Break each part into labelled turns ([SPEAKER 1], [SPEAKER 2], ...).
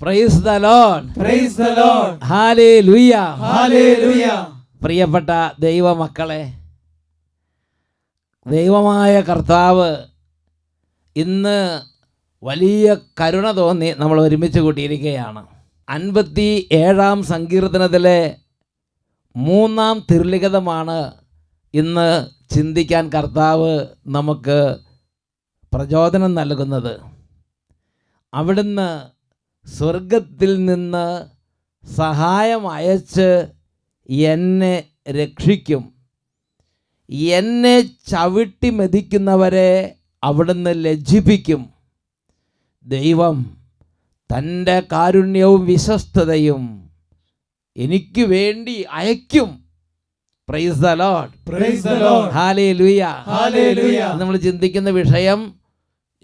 [SPEAKER 1] Praise the Lord,
[SPEAKER 2] praise the Lord,
[SPEAKER 1] hallelujah,
[SPEAKER 2] hallelujah.
[SPEAKER 1] പ്രിയപ്പെട്ട ദൈവമക്കളെ, ദൈവമായ കർത്താവ് ഇന്ന് വലിയ കരുണ തോന്നി നമ്മൾ ഒരുമിച്ച് കൂട്ടിയിരിക്കുകയാണ്. 57 സങ്കീർത്തനത്തിലെ 3 തിരുലിഖിതമാണ് ഇന്ന് ചിന്തിക്കാൻ കർത്താവ് നമുക്ക് പ്രചോദനം നൽകുന്നത്. അവിടുന്ന് സ്വർഗത്തിൽ നിന്ന് സഹായം അയച്ച് എന്നെ രക്ഷിക്കും. എന്നെ ചവിട്ടി മെതിക്കുന്നവരെ അവിടുന്ന് ലജ്ജിപ്പിക്കും. ദൈവം തൻ്റെ കാരുണ്യവും വിശ്വസ്തതയും എനിക്ക് വേണ്ടി അയക്കും. Praise the Lord,
[SPEAKER 2] praise the Lord,
[SPEAKER 1] hallelujah,
[SPEAKER 2] hallelujah.
[SPEAKER 1] നമ്മൾ ചിന്തിക്കുന്ന വിഷയം,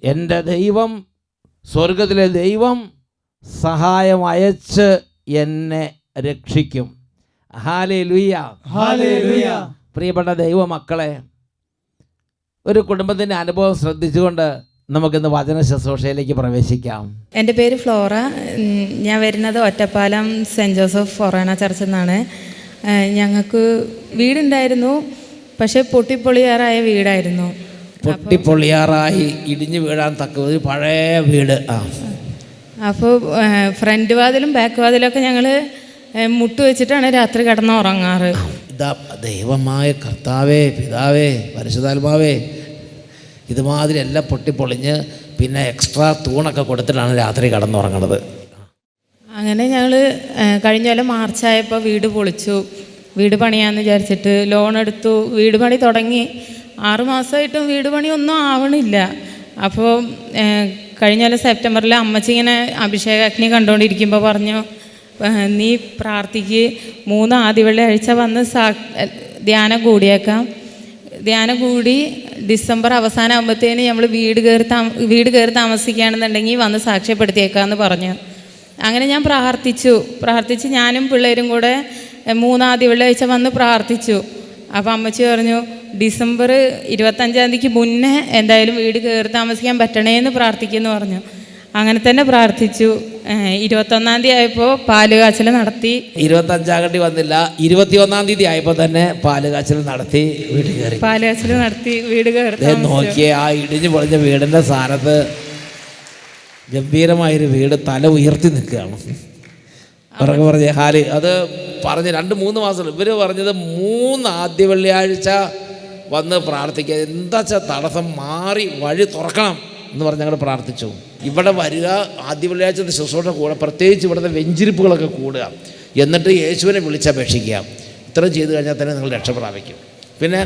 [SPEAKER 1] എൻ്റെ ദൈവം, സ്വർഗത്തിലെ ദൈവം സഹായം അയച്ച് എന്നെ രക്ഷിക്കും. Hallelujah,
[SPEAKER 2] hallelujah.
[SPEAKER 1] പ്രിയപ്പെട്ട ദൈവമക്കളെ, ഒരു കുടുംബത്തിൻ്റെ അനുഭവം ശ്രദ്ധിച്ചുകൊണ്ട് നമുക്കിന്ന് വചന ശുശ്രൂഷയിലേക്ക് പ്രവേശിക്കാം.
[SPEAKER 3] എൻ്റെ പേര് ഫ്ലോറ. ഞാൻ വരുന്നത് ഒറ്റപ്പാലം സെൻറ്റ് ജോസഫ് ഫൊറാന ചർച്ചിൽ നിന്നാണ്. ഞങ്ങൾക്ക് വീടുണ്ടായിരുന്നു, പക്ഷേ പൊട്ടിപ്പൊളിയാറായ വീടായിരുന്നു.
[SPEAKER 1] പൊട്ടിപ്പൊളിയാറായി ഇടിഞ്ഞു വീഴാൻ തക്ക ഒരു പഴയ വീട്.
[SPEAKER 3] അപ്പോൾ ഫ്രണ്ട് വാതിലും ബാക്ക് വാതിലൊക്കെ ഞങ്ങൾ മുട്ട് വെച്ചിട്ടാണ് രാത്രി കിടന്നുറങ്ങാറ്.
[SPEAKER 1] ഇതാ ദൈവമായ കർത്താവേ, പിതാവേ, പരിശുദ്ധാത്മാവേ, ഇതുമാതിരി എല്ലാം പൊട്ടിപ്പൊളിഞ്ഞ് പിന്നെ എക്സ്ട്രാ തൂണൊക്കെ കൊടുത്തിട്ടാണ് രാത്രി കിടന്നുറങ്ങണത്.
[SPEAKER 3] അങ്ങനെ ഞങ്ങൾ കഴിഞ്ഞ കൊല്ലം മാർച്ചായപ്പോൾ വീട് പൊളിച്ചു. വീട് പണിയാന്ന് വിചാരിച്ചിട്ട് ലോൺ എടുത്തു. വീട് പണി തുടങ്ങി 6 മാസമായിട്ടും വീട് പണി ഒന്നും ആവണില്ല. അപ്പോൾ കഴിഞ്ഞ കൊല്ലം സെപ്റ്റംബറിൽ അമ്മച്ചി ഇങ്ങനെ അഭിഷേകാഗ്നി കണ്ടുകൊണ്ടിരിക്കുമ്പോൾ പറഞ്ഞു, നീ പ്രാർത്ഥിക്ക്, 3 ആദ്യ വെള്ളിയാഴ്ച വന്ന് ധ്യാനം കൂടിയേക്കാം. ധ്യാനം കൂടി ഡിസംബർ അവസാനം ആകുമ്പോഴത്തേന് നമ്മൾ വീട് കയറി താമസിക്കുകയാണെന്നുണ്ടെങ്കിൽ വന്ന് സാക്ഷ്യപ്പെടുത്തിയേക്കാമെന്ന് പറഞ്ഞു. അങ്ങനെ ഞാൻ പ്രാർത്ഥിച്ച് ഞാനും പിള്ളേരും കൂടെ 3 ആദ്യ വെള്ളിയാഴ്ച വന്ന് പ്രാർത്ഥിച്ചു. അപ്പോൾ അമ്മച്ചി പറഞ്ഞു, ഡിസംബർ 25 മുന്നേ എന്തായാലും വീട് കയറി താമസിക്കാൻ പറ്റണേന്ന് പ്രാർത്ഥിക്കുമെന്ന് പറഞ്ഞു. അങ്ങനെ തന്നെ പ്രാർത്ഥിച്ചു. 21 ആയപ്പോൾ പാല് കാച്ചൽ നടത്തി.
[SPEAKER 1] 25 വന്നില്ല, 21 ആയപ്പോൾ തന്നെ പാല് കാച്ചൽ നടത്തി വീട് കയറി.
[SPEAKER 3] പാല് കാച്ചൽ നടത്തി വീട് കയറി
[SPEAKER 1] നോക്കിയേ, ആ ഇടിഞ്ഞു പൊളിഞ്ഞ വീടിൻ്റെ സ്ഥാനത്ത് ഗംഭീരമായൊരു വീട് തല ഉയർത്തി നിൽക്കുകയാണ്. പറഞ്ഞ ഹാല് അത് പറഞ്ഞ് 2-3 മാസം ഇവർ പറഞ്ഞത് 3 ആദ്യ വെള്ളിയാഴ്ച വന്ന് പ്രാർത്ഥിക്കുക, എന്താ വെച്ചാൽ തടസ്സം മാറി വഴി തുറക്കണം എന്ന് പറഞ്ഞ് ഞങ്ങൾ പ്രാർത്ഥിച്ചു. ഇവിടെ വരിക, ആദ്യ വെള്ളിയാഴ്ച ശുശ്രൂഷ കൂടുക, പ്രത്യേകിച്ച് ഇവിടുത്തെ വെഞ്ചിരിപ്പുകളൊക്കെ കൂടുക, എന്നിട്ട് യേശുവിനെ വിളിച്ചപേക്ഷിക്കുക. ഇത്രയും ചെയ്ത് കഴിഞ്ഞാൽ തന്നെ നിങ്ങൾ രക്ഷപ്രാപിക്കും. പിന്നെ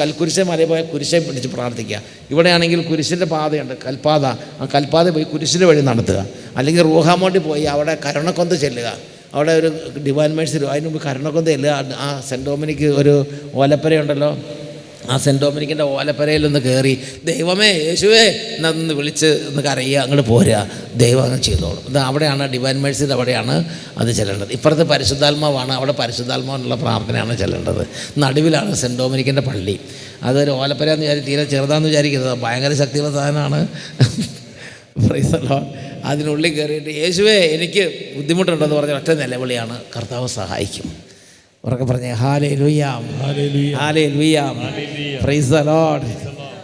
[SPEAKER 1] കൽക്കുരിശ് മലയിൽ പോയ കുരിശെ പിടിച്ച് പ്രാർത്ഥിക്കുക. ഇവിടെയാണെങ്കിൽ കുരിശിൻ്റെ പാതയുണ്ട്, കൽപ്പാത. ആ കൽപ്പാത പോയി കുരിശിൻ്റെ വഴി നടത്തുക. അല്ലെങ്കിൽ റൂഹാമോട്ടി പോയി അവിടെ കരുണക്കൊന്ത് ചെല്ലുക. അവിടെ ഒരു ഡിവൈൻ മേഴ്സി, അതിന് മുമ്പ് കരുണക്കൊന്ത് ചെല്ലുക. ആ സെൻറ്റ് ഡൊമിനിക്ക് ഒരു ഓലപ്പരയുണ്ടല്ലോ, ആ സെൻറ്റ് ഡൊമിനിക്കിൻ്റെ ഓലപ്പരയിലൊന്ന് കയറി, ദൈവമേ, യേശുവേ എന്നൊന്ന് വിളിച്ച് ഒന്ന് കരയുക, അങ്ങോട്ട് പോരുക, ദൈവം അങ്ങ് ചെയ്തോളും. ഇത് അവിടെയാണ് ഡിവൈൻ മേഴ്സിൻ്റെ അവിടെയാണ് അത് ചെല്ലേണ്ടത്. ഇപ്പുറത്ത് പരിശുദ്ധാത്മാവാണ്, അവിടെ പരിശുദ്ധാത്മാവിനുള്ള പ്രാർത്ഥനയാണ് ചെല്ലേണ്ടത്. നടുവിലാണ് സെൻറ്റ് ഡൊമിനിക്കിൻ്റെ പള്ളി. അതൊരു ഓലപ്പരയെന്ന് തീരെ ചെറുതാണെന്ന് വിചാരിക്കുന്നത്, ഭയങ്കര ശക്തിയുള്ള സാധനമാണ്. Praise the Lord. അതിനുള്ളിൽ കയറിയിട്ട് യേശുവേ എനിക്ക് ബുദ്ധിമുട്ടുണ്ടെന്ന് പറഞ്ഞ ഒറ്റ നിലവിളിയാണ്, കർത്താവ് സഹായിക്കും. ഉറക്കെ പറഞ്ഞേ hallelujah, hallelujah, praise the Lord,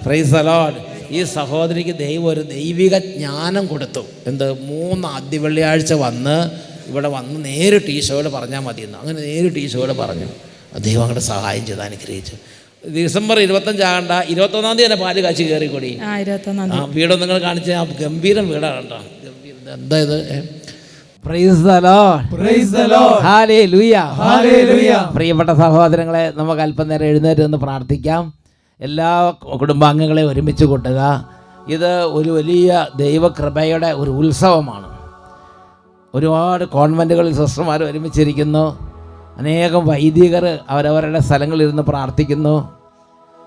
[SPEAKER 1] praise the Lord. ഈ സഹോദരിക്ക് ദൈവം ഒരു ദൈവിക ജ്ഞാനം കൊടുത്തു. എന്ത്? 3 ആദ്യ വെള്ളിയാഴ്ച വന്ന് ഇവിടെ വന്ന് നേരിട്ട് ഈശോയോട് പറഞ്ഞാൽ മതിയെന്ന്. അങ്ങനെ നേരിട്ട് ഈശോയോട് പറഞ്ഞു. ദൈവം അങ്ങോട്ട് സഹായം ചെയ്ത് അനുഗ്രഹിച്ചു. ഡിസംബർ 25 ആകണ്ട, 21 തന്നെ പാല് കാച്ചി കയറിക്കൂടി. വീടൊന്നും നിങ്ങൾ കാണിച്ച ഗംഭീരം വീടാണ് കേട്ടോ. എന്താ ഇത്? Praise the Lord,
[SPEAKER 2] praise the Lord,
[SPEAKER 1] hallelujah,
[SPEAKER 2] hallelujah.
[SPEAKER 1] പ്രിയപ്പെട്ട സഹോദരങ്ങളെ, നമുക്ക് അല്പനേരം എഴുന്നേറ്റ് നിന്ന് പ്രാർത്ഥിക്കാം. എല്ലാ കുടുംബാംഗങ്ങളെയും ഒരുമിച്ച് കൂട്ടുക. ഇത് ഒരു വലിയ ദൈവകൃപയുടെ ഒരു ഉത്സവമാണ്. ഒരുപാട് കോൺവെൻറ്റുകളിൽ സിസ്റ്റർമാർ ഒരുമിച്ചിരിക്കുന്നു. അനേകം വൈദികർ അവരവരുടെ സ്ഥലങ്ങളിലിരുന്ന് പ്രാർത്ഥിക്കുന്നു.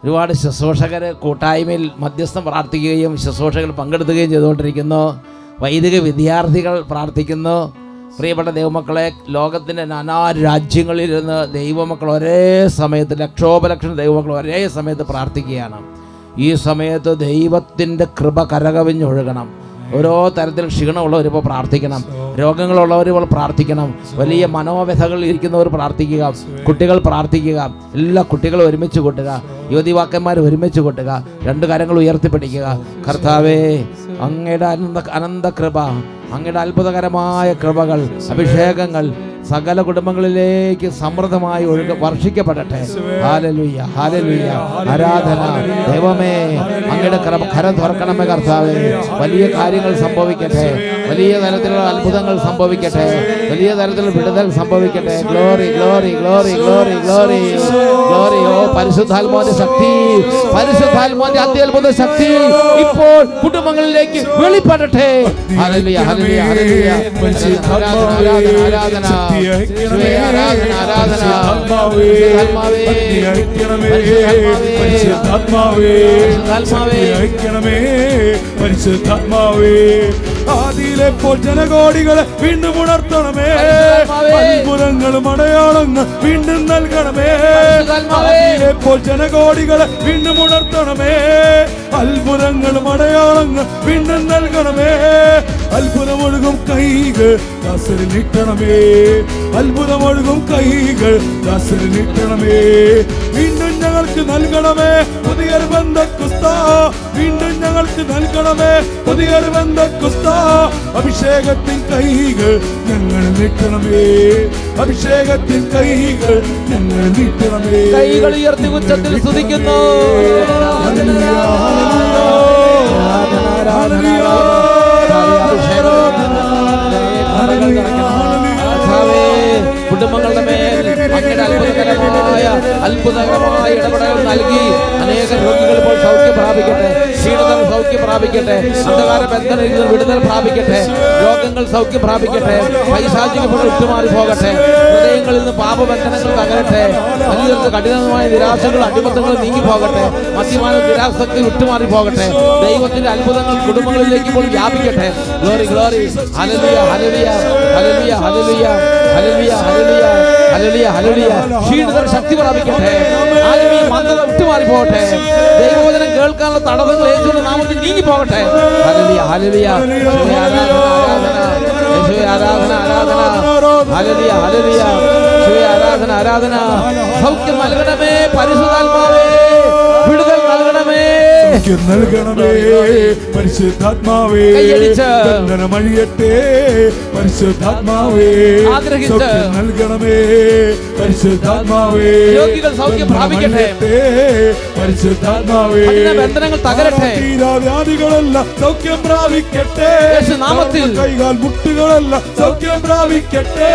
[SPEAKER 1] ഒരുപാട് ശുശ്രൂഷകർ കൂട്ടായ്മയിൽ മധ്യസ്ഥം പ്രാർത്ഥിക്കുകയും ശുശ്രൂഷകൾ പങ്കെടുക്കുകയും ചെയ്തുകൊണ്ടിരിക്കുന്നു. വൈദിക വിദ്യാർത്ഥികൾ പ്രാർത്ഥിക്കുന്നു. പ്രിയപ്പെട്ട ദൈവമക്കളെ, ലോകത്തിൻ്റെ നാനാ രാജ്യങ്ങളിലിരുന്ന് ദൈവമക്കൾ ഒരേ സമയത്ത്, ലക്ഷോപലക്ഷം ദൈവമക്കൾ ഒരേ സമയത്ത് പ്രാർത്ഥിക്കുകയാണ്. ഈ സമയത്ത് ദൈവത്തിൻ്റെ കൃപ കരകവിഞ്ഞൊഴുകണം. ഓരോ തരത്തിൽ ക്ഷീണമുള്ളവർ ഇപ്പോൾ പ്രാർത്ഥിക്കണം, രോഗങ്ങളുള്ളവർ ഇപ്പോൾ പ്രാർത്ഥിക്കണം, വലിയ മനോവ്യഥകൾ ഇരിക്കുന്നവർ പ്രാർത്ഥിക്കുക, കുട്ടികൾ പ്രാർത്ഥിക്കുക, എല്ലാ കുട്ടികളും ഒരുമിച്ച് കൂട്ടുക, യുവതിവാക്കന്മാർ ഒരുമിച്ച് കൂട്ടുക, രണ്ട് കരങ്ങൾ ഉയർത്തിപ്പിടിക്കുക. കർത്താവേ, അങ്ങയുടെ അനന്ത കൃപ, അങ്ങയുടെ അത്ഭുതകരമായ കൃപകൾ, അഭിഷേകങ്ങൾ സകല കുടുംബങ്ങളിലേക്ക് സമൃദ്ധമായി വർഷിക്കപ്പെടട്ടെ. ഹല്ലേലൂയ, ഹല്ലേലൂയ, ആരാധന. ദൈവമേ, അങ്ങയുടെ കരം തുറക്കണമേ കർത്താവേ. വലിയ കാര്യങ്ങൾ സംഭവിക്കട്ടെ, വലിയ തരത്തിലുള്ള അത്ഭുതങ്ങൾ സംഭവിക്കട്ടെ, വലിയ തരത്തിലുള്ള വിടുതൽ സംഭവിക്കട്ടെ. Glory, glory, glory, glory, glory, glory. ഓ പരിശുദ്ധാത്മാവിന്റെ ശക്തി, പരിശുദ്ധാത്മാവിന്റെ അത്യത്ഭുത ശക്തി ഇപ്പോൾ കുടുംബങ്ങളിലേക്ക് വെളിപ്പെടട്ടെ. Hallelujah, hallelujah, hallelujah. ആരാധന,
[SPEAKER 2] ആദിയിലെപ്പോൾ ജനകോടികളെ വീണ്ടും ഉണർത്തണമേ, അത്ഭുതങ്ങളും അടയാളങ്ങൾ വീണ്ടും നൽകണമേ. ആദിയിലെപ്പോൾ ജനകോടികളെ വീണ്ടും ഉണർത്തണമേ, അത്ഭുതങ്ങളും അടയാളങ്ങൾ വീണ്ടും നൽകണമേ. അത്ഭുതമൊഴുകും കൈകൾ ദാസരിൽ നീട്ടണമേ, അത്ഭുതമൊഴുകും കൈകൾ ദാസരിൽ നീട്ടണമേ. വീണ്ടും ഞങ്ങൾക്ക് നൽകണമേ പുതിയൊരു ബന്ധക്കുസ്ത, വീണ്ടും ഞങ്ങൾക്ക് നൽകണമേ പുതിയൊരു ബന്ധക്കുസ്ത. അഭിഷേകത്തിൻ കൈകൾ ഞങ്ങൾ നീട്ടണമേ, അഭിഷേകത്തിൻ കൈകൾ ഞങ്ങൾ നീട്ടണമേ.
[SPEAKER 1] കൈകൾ ഉയർത്തി ഉച്ചത്തിൽ സ്തുതിക്കുന്നു. കുടുംബങ്ങളുടെ മേൽ അങ്ങയുടെ അത്ഭുതകരമായ ഇടപെടൽ നൽകി അനേക രോഗികൾ ഇപ്പോൾ സൗഖ്യം പ്രാപിക്കട്ടെ, ക്ഷീണിതർ സൗഖ്യം പ്രാപിക്കട്ടെ, അന്ധകാര ബന്ധനത്തിൽ നിന്ന് വിടുതൽ പ്രാപിക്കട്ടെ, രോഗങ്ങൾ സൗഖ്യം പ്രാപിക്കട്ടെ, പൈശാചികങ്ങൾ വിട്ടുമാറി പോകട്ടെ, ഹൃദയങ്ങളിൽ നിന്ന് പാപബന്ധനങ്ങൾ തകരട്ടെ, വലിയ കഠിനമായ നിരാശകൾ അടിമത്തങ്ങൾ നീങ്ങിപ്പോകട്ടെ, മദ്യപാന നിരാസക്തി വിട്ടുമാറി പോകട്ടെ, ദൈവത്തിന്റെ അത്ഭുതങ്ങൾ കുടുംബങ്ങളിലേക്ക് ഇപ്പോൾ വ്യാപിക്കട്ടെ. Glory, glory, hallelujah, hallelujah, hallelujah, hallelujah, hallelujah, hallelujah, hallelujah, hallelujah. ക്ഷീണിതർ ശക്തി പ്രാപിക്കട്ടെ, ആത്മീയ മന്ദത വിട്ടുമാറി പോകട്ടെ, ദൈവവചനം കേൾക്കാനുള്ള തടസ്സങ്ങൾ യേശുവിന്റെ നാമത്തിൽ നീങ്ങി പോകട്ടെ. ഹല്ലേലൂയ, ഹല്ലേലൂയ, യേശുവേ ആരാധന, ആരാധന, ഹല്ലേലൂയ, ഹല്ലേലൂയ, യേശുവേ ആരാധന, ആരാധന. സൗഖ്യം നൽകണമേ പരിശുദ്ധാത്മാവേ, വിടുതൽ നൽകണമേ,
[SPEAKER 2] നൽകണമേ പരിശുദ്ധാത്മാവേ, ബന്ധനമഴിയട്ടെ പരിശുദ്ധാത്മാവേ, സൗഖ്യം നൽകണമേ പരിശുദ്ധാത്മാവേ,
[SPEAKER 1] രോഗികൾ സൗഖ്യം പ്രാപിക്കട്ടെ,
[SPEAKER 2] പരിശുദ്ധാത്മാവേ,
[SPEAKER 1] ബന്ധനങ്ങൾ തകരട്ടെ,
[SPEAKER 2] വ്യാധികളെല്ലാം സൗഖ്യം പ്രാപിക്കട്ടെ,
[SPEAKER 1] നാമത്തിൽ
[SPEAKER 2] കൈകാൽ മുട്ടുകളെല്ലാം സൗഖ്യം പ്രാപിക്കട്ടെ,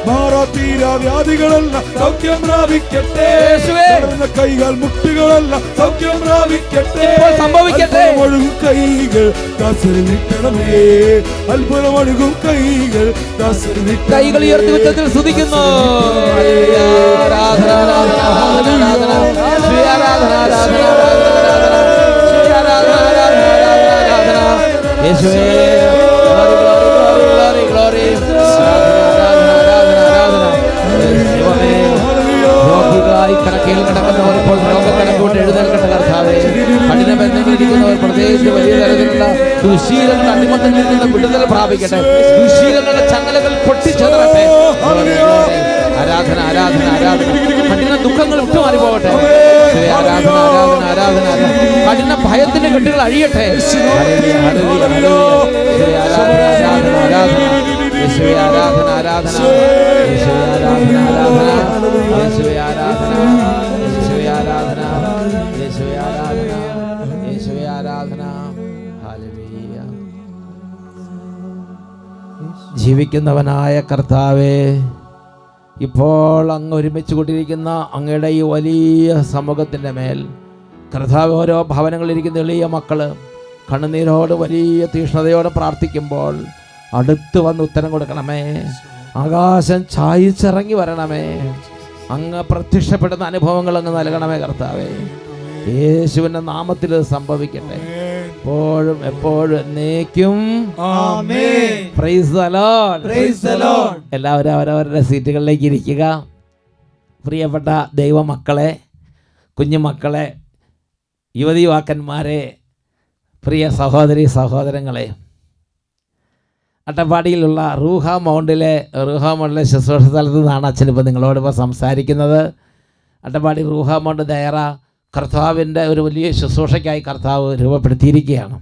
[SPEAKER 2] മാറാത്തീരാ വ്യാധികളെല്ലാം സൗഖ്യം പ്രാപിക്കട്ടെ, കൈകാൽ മുട്ടുകളെല്ലാം സൗഖ്യം പ്രാപിക്കട്ടെ,
[SPEAKER 1] സംഭവിക്കട്ടെ.
[SPEAKER 2] ഒഴുകും കൈകൾ ദാസരിൽ നീട്ടണമേ, അത്ഭുതമൊഴുകും കൈകൾ ദാസരിൽ നീട്ടണമേ.
[SPEAKER 1] കൈകൾ ഉയർത്തി ഉച്ചത്തിൽ സ്തുതിക്കുന്നു. ആരാധന, ആരാധന, ആരാധന, ശ്രീ ആരാധന, ആരാധന, ആരാധന, ആരാധന, ആരാധന, യേശുവേ, ഗ്ലോറി, ഗ്ലോറി, രോഗികളായി കിടക്കയിൽ കിടക്കുന്നവർ ഇപ്പോൾ രോഗക്കണക്കൊണ്ട് എഴുന്നേൽക്കട്ടെ കർത്താവേ. കഠിന ബന്ധങ്ങളിരിക്കുന്നവർ പ്രത്യേകിച്ച് വലിയ തരത്തിലുള്ള ദുശീലങ്ങളുടെ അടിമത്തത്തിൽ നിന്ന് വിടുതൽ പ്രാപിക്കട്ടെ, ദുശീലങ്ങളുടെ ചങ്ങലകൾ പൊട്ടിച്ചെതറട്ടെ. ആരാധന, ആരാധന, ആരാധന. കഠിന ദുഃഖങ്ങൾ വിട്ടുമാറി പോകട്ടെ. ആരാധന, ആരാധന, ആരാധന. കഠിന ഭയത്തിന്റെ കെട്ടുകൾ അഴിയട്ടെ. ആരാധന, ആരാധന, ആരാധന, യേശുവേ ആരാധന, ആരാധന, യേശുവേ ആരാധന, ആരാധന, യേശുവേ ആരാധന, യേശുവേ ആരാധന, യേശുവേ ആരാധന, യേശുവേ ആരാധന. ഹല്ലേലൂയ. ജീവിക്കുന്നവനായ കർത്താവേ, ഇപ്പോൾ അങ്ങ് ഒരുമിച്ച് കൊണ്ടിരിക്കുന്ന അങ്ങയുടെ ഈ വലിയ സമൂഹത്തിൻ്റെ മേൽ കർത്താവ്, ഓരോ ഭവനങ്ങളിലിരിക്കുന്ന എളിയ മക്കള് കണ്ണുനീരോട് വലിയ തീഷ്ണതയോടെ പ്രാർത്ഥിക്കുമ്പോൾ അടുത്ത് വന്ന് ഉത്തരം കൊടുക്കണമേ. ആകാശം ചായിച്ചിറങ്ങി വരണമേ. അങ്ങ് പ്രത്യക്ഷപ്പെടുന്ന അനുഭവങ്ങൾ അങ്ങ് നൽകണമേ കർത്താവേ. യേശുവിന്റെ നാമത്തിൽ സംഭവിക്കട്ടെ, എപ്പോഴും എപ്പോഴും എന്നേക്കും. Praise the Lord, praise the Lord. എല്ലാവരും അവരവരുടെ സീറ്റുകളിലേക്ക് ഇരിക്കുക. പ്രിയപ്പെട്ട ദൈവമക്കളെ, കുഞ്ഞുമക്കളെ, യുവതി യുവാക്കന്മാരെ, പ്രിയ സഹോദരി സഹോദരങ്ങളെ, അട്ടപ്പാടിയിലുള്ള റൂഹ മൗണ്ടിലെ ശുശ്രൂഷ സ്ഥലത്തു നിന്നാണ് അച്ഛനിപ്പോൾ നിങ്ങളോടിപ്പോൾ സംസാരിക്കുന്നത്. അട്ടപ്പാടി റൂഹ മൗണ്ട് ദയറ കർത്താവിൻ്റെ ഒരു വലിയ ശുശ്രൂഷയ്ക്കായി കർത്താവ് രൂപപ്പെടുത്തിയിരിക്കുകയാണ്.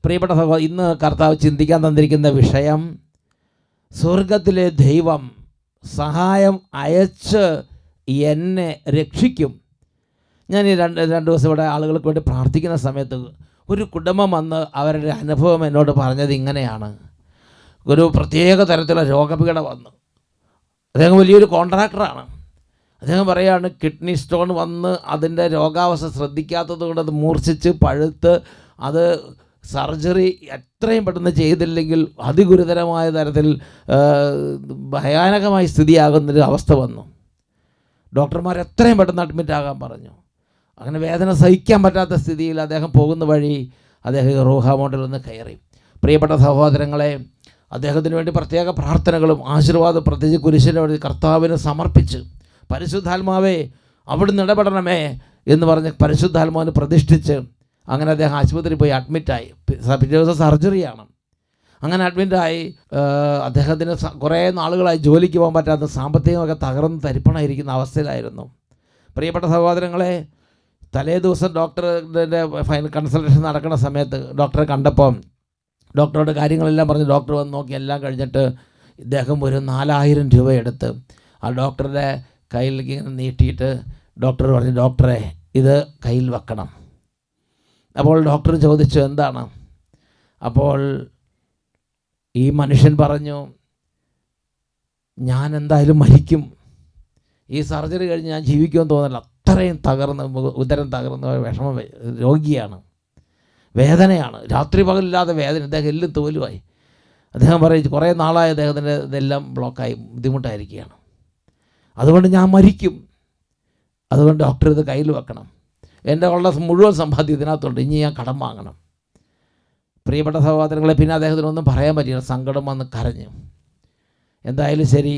[SPEAKER 1] പ്രിയപ്പെട്ട സഹോദരൻ, ഇന്ന് കർത്താവ് ചിന്തിക്കാൻ തന്നിരിക്കുന്ന വിഷയം, സ്വർഗത്തിലെ ദൈവം സഹായം അയച്ച് എന്നെ രക്ഷിക്കും. ഞാൻ ഈ രണ്ട് ദിവസം ഇവിടെ ആളുകൾക്ക് വേണ്ടി പ്രാർത്ഥിക്കുന്ന സമയത്ത് ഒരു കുടുംബം വന്ന് അവരുടെ അനുഭവം എന്നോട് പറഞ്ഞത് ഇങ്ങനെയാണ്. ഒരു പ്രത്യേക തരത്തിലുള്ള രോഗപീഠ വന്നു. അദ്ദേഹം വലിയൊരു കോൺട്രാക്ടറാണ്. അദ്ദേഹം പറയുകയാണ്, കിഡ്നി സ്റ്റോൺ വന്ന് അതിൻ്റെ രോഗാവസ്ഥ ശ്രദ്ധിക്കാത്തത് കൊണ്ട് അത് മൂർച്ഛിച്ച് പഴുത്ത് അത് സർജറി എത്രയും പെട്ടെന്ന് ചെയ്തില്ലെങ്കിൽ അതിഗുരുതരമായ തരത്തിൽ ഭയാനകമായ സ്ഥിതിയാകുന്നൊരു അവസ്ഥ വന്നു. ഡോക്ടർമാർ എത്രയും പെട്ടെന്ന് അഡ്മിറ്റ് ആകാൻ പറഞ്ഞു. അങ്ങനെ വേദന സഹിക്കാൻ പറ്റാത്ത സ്ഥിതിയിൽ അദ്ദേഹം പോകുന്ന വഴി അദ്ദേഹം റൂഹ മൗണ്ടിൽ ഒന്ന് കയറി. പ്രിയപ്പെട്ട സഹോദരങ്ങളെ, അദ്ദേഹത്തിന് വേണ്ടി പ്രത്യേക പ്രാർത്ഥനകളും ആശീർവാദം പ്രത്യേകിച്ച് കുരിശിൻ്റെ വഴി കർത്താവിന് സമർപ്പിച്ച്, പരിശുദ്ധാത്മാവേ അവിടുന്ന് ഇടപെടണമേ എന്ന് പറഞ്ഞ് പരിശുദ്ധാത്മാവിന് പ്രതിഷ്ഠിച്ച് അങ്ങനെ അദ്ദേഹം ആശുപത്രിയിൽ പോയി അഡ്മിറ്റായി. പിറ്റേ ദിവസം സർജറിയാണ്. അങ്ങനെ അഡ്മിറ്റായി. അദ്ദേഹത്തിന് കുറേ നാളുകളായി ജോലിക്ക് പോകാൻ പറ്റാത്ത, സാമ്പത്തികമൊക്കെ തകർന്ന് തരിപ്പണമായിരിക്കുന്ന അവസ്ഥയിലായിരുന്നു. പ്രിയപ്പെട്ട സഹോദരങ്ങളെ, തലേ ദിവസം ഡോക്ടറിൻ്റെ ഫൈനൽ കൺസൾട്ടേഷൻ നടക്കുന്ന സമയത്ത് ഡോക്ടറെ കണ്ടപ്പം ഡോക്ടറുടെ കാര്യങ്ങളെല്ലാം പറഞ്ഞ് ഡോക്ടർ വന്ന് നോക്കി. എല്ലാം കഴിഞ്ഞിട്ട് ഇദ്ദേഹം ഒരു 4000 രൂപ എടുത്ത് ആ ഡോക്ടറുടെ കയ്യിലേക്ക് ഇങ്ങനെ നീട്ടിയിട്ട് ഡോക്ടർ പറഞ്ഞു, ഡോക്ടറെ ഇത് കയ്യിൽ വെക്കണം. അപ്പോൾ ഡോക്ടർ ചോദിച്ചു, എന്താണ്? അപ്പോൾ ഈ മനുഷ്യൻ പറഞ്ഞു, ഞാൻ എന്തായാലും മരിക്കും, ഈ സർജറി കഴിഞ്ഞ് ഞാൻ ജീവിക്കുമെന്ന് തോന്നില്ല. അത്രയും തകർന്ന്, ഉദരം തകർന്ന് വിഷമ രോഗിയാണ്, വേദനയാണ്, രാത്രി പകലില്ലാതെ വേദന, അദ്ദേഹം എല്ലാം തോലുമായി. അദ്ദേഹം പറയും, കുറേ നാളായി അദ്ദേഹത്തിൻ്റെ ഇതെല്ലാം ബ്ലോക്കായി ബുദ്ധിമുട്ടായിരിക്കുകയാണ്. അതുകൊണ്ട് ഞാൻ മരിക്കും, അതുകൊണ്ട് ഡോക്ടർ ഇത് കയ്യിൽ വെക്കണം. എൻ്റെ ഉള്ള മുഴുവൻ സമ്പാദ്യം ഇതിനകത്തുണ്ട്, ഇനി ഞാൻ കടം വാങ്ങണം. പ്രിയപ്പെട്ട സഹോദരങ്ങളെ, പിന്നെ അദ്ദേഹത്തിനൊന്നും പറയാൻ പറ്റില്ല, സങ്കടം വന്ന് കരഞ്ഞു. എന്തായാലും ശരി,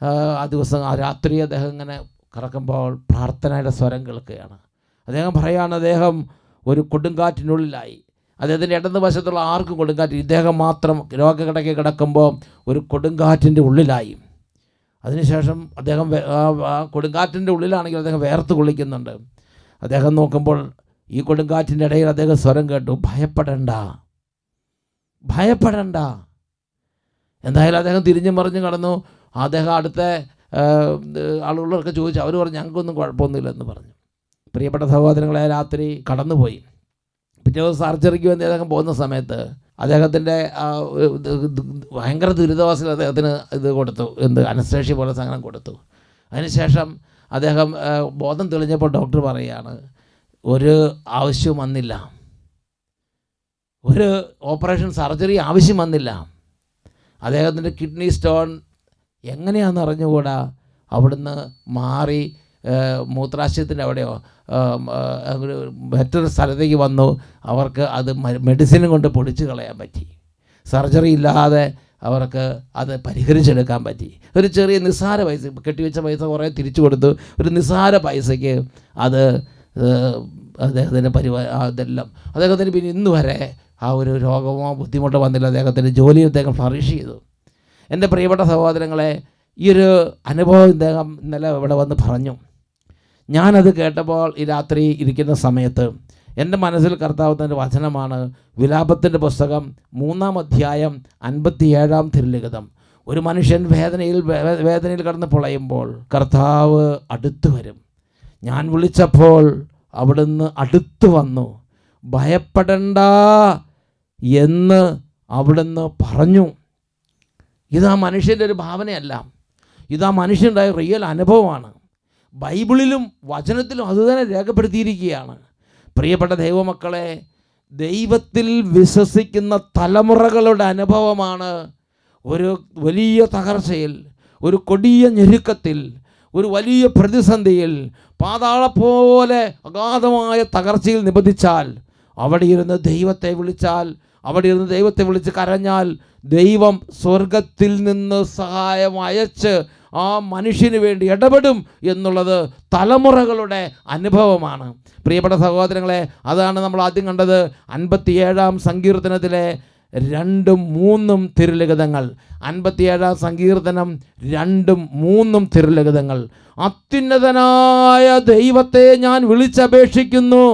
[SPEAKER 1] ആ ദിവസം ആ രാത്രി അദ്ദേഹം ഇങ്ങനെ കറക്കുമ്പോൾ പ്രാർത്ഥനയുടെ സ്വരം കേൾക്കുകയാണ്. അദ്ദേഹം പറയുകയാണ്, അദ്ദേഹം ഒരു കൊടുങ്കാറ്റിനുള്ളിലായി. അദ്ദേഹത്തിൻ്റെ ഇടത് വശത്തുള്ള ആർക്കും കൊടുങ്കാറ്റ്, ഇദ്ദേഹം മാത്രം രോഗക്കിടയ്ക്ക് കിടക്കുമ്പോൾ ഒരു കൊടുങ്കാറ്റിൻ്റെ ഉള്ളിലായി. അതിനുശേഷം അദ്ദേഹം ആ കൊടുങ്കാറ്റിൻ്റെ ഉള്ളിലാണെങ്കിൽ അദ്ദേഹം വേർത്ത് കുളിക്കുന്നുണ്ട്. അദ്ദേഹം നോക്കുമ്പോൾ ഈ കൊടുങ്കാറ്റിൻ്റെ ഇടയിൽ അദ്ദേഹം സ്വരം കേട്ടു, ഭയപ്പെടണ്ട, ഭയപ്പെടണ്ട. എന്തായാലും അദ്ദേഹം തിരിഞ്ഞും മറിഞ്ഞും കടന്നു. അദ്ദേഹം അടുത്ത ആളുകളൊക്കെ ചോദിച്ചു. അവർ പറഞ്ഞു, ഞങ്ങൾക്കൊന്നും കുഴപ്പമൊന്നുമില്ലെന്ന് പറഞ്ഞു. പ്രിയപ്പെട്ട സഹോദരങ്ങളെ, രാത്രി കടന്നുപോയി. പിറ്റേ ദിവസം സർജറിക്ക് വേണ്ടി അദ്ദേഹം പോകുന്ന സമയത്ത് അദ്ദേഹത്തിൻ്റെ ഭയങ്കര ദുരിതാവസ്ഥയിൽ അദ്ദേഹത്തിന് ഇത് കൊടുത്തു, അനസ്തേഷ്യ പോലെ സാധനം കൊടുത്തു. അതിനുശേഷം അദ്ദേഹം ബോധം തെളിഞ്ഞപ്പോൾ ഡോക്ടർ പറയുകയാണ്, ഒരു ആവശ്യവും വന്നില്ല, ഒരു ഓപ്പറേഷൻ സർജറി ആവശ്യം വന്നില്ല. അദ്ദേഹത്തിൻ്റെ കിഡ്നി സ്റ്റോൺ എങ്ങനെയാണെന്ന് അറിഞ്ഞുകൂടാ, അവിടുന്ന് മാറി മൂത്രാശയത്തിൻ്റെ അവിടെയോ മറ്റൊരു സ്ഥലത്തേക്ക് വന്നു. അവർക്ക് അത് മെഡിസിനും കൊണ്ട് പൊടിച്ച് കളയാൻ പറ്റി. സർജറി ഇല്ലാതെ അവർക്ക് അത് പരിഹരിച്ചെടുക്കാൻ പറ്റി. ഒരു ചെറിയ നിസ്സാര പൈസ, കെട്ടിവെച്ച പൈസ കുറേ തിരിച്ചു കൊടുത്തു. ഒരു നിസ്സാര പൈസയ്ക്ക് അത് അദ്ദേഹത്തിൻ്റെ അതെല്ലാം അദ്ദേഹത്തിന് പിന്നെ ഇന്ന് വരെ ആ ഒരു രോഗമോ ബുദ്ധിമുട്ടോ വന്നില്ല. അദ്ദേഹത്തിൻ്റെ ജോലിയിൽ അദ്ദേഹം ഫ്ലറിഷ് ചെയ്തു. എൻ്റെ പ്രിയപ്പെട്ട സഹോദരങ്ങളെ, ഈ ഒരു അനുഭവം ഇദ്ദേഹം ഇന്നലെ ഇവിടെ വന്ന് പറഞ്ഞു. ഞാനത് കേട്ടപ്പോൾ ഈ രാത്രി ഇരിക്കുന്ന സമയത്ത് എൻ്റെ മനസ്സിൽ കർത്താവിൻ്റെ വചനമാണ് വിലാപത്തിൻ്റെ പുസ്തകം 3-ാം അധ്യായം 57-ാം തിരുലിഖിതം. ഒരു മനുഷ്യൻ വേദനയിൽ കടന്ന് പൊളയുമ്പോൾ കർത്താവ് അടുത്തു വരും. ഞാൻ വിളിച്ചപ്പോൾ അവിടുന്ന് അടുത്തു വന്നു, ഭയപ്പെടണ്ട എന്ന് അവിടുന്ന് പറഞ്ഞു. ഇതാ മനുഷ്യൻ്റെ ഒരു ഭാവനയല്ല, ഇതാ മനുഷ്യൻ്റെ റിയൽ അനുഭവമാണ്. ബൈബിളിലും വചനത്തിലും അതുതന്നെ രേഖപ്പെടുത്തിയിരിക്കുകയാണ്. പ്രിയപ്പെട്ട ദൈവമക്കളെ, ദൈവത്തിൽ വിശ്വസിക്കുന്ന തലമുറകളുടെ അനുഭവമാണ് ഒരു വലിയ തകർച്ചയിൽ, ഒരു കൊടിയ ഞെരുക്കത്തിൽ, ഒരു വലിയ പ്രതിസന്ധിയിൽ, പാതാളപോലെ അഗാധമായ തകർച്ചയിൽ നിബന്ധിച്ചാൽ, അവിടെ ഇരുന്ന് ദൈവത്തെ വിളിച്ചാൽ, അവിടെ ഇരുന്ന് ദൈവത്തെ വിളിച്ച് കരഞ്ഞാൽ, ദൈവം സ്വർഗത്തിൽ നിന്ന് സഹായം അയച്ച് ആ മനുഷ്യന് വേണ്ടി ഇടപെടും എന്നുള്ളത് തലമുറകളുടെ അനുഭവമാണ്. പ്രിയപ്പെട്ട സഹോദരങ്ങളെ, അതാണ് നമ്മൾ ആദ്യം കണ്ടത്. 57-ാം സങ്കീർത്തനത്തിലെ 2ഉം 3ഉം തിരുലിഖിതങ്ങൾ. 57-ാം സങ്കീർത്തനം 2ഉം 3ഉം തിരുലിഖിതങ്ങൾ. അത്യുന്നതനായ ദൈവത്തെ ഞാൻ വിളിച്ചപേക്ഷിക്കുന്നു.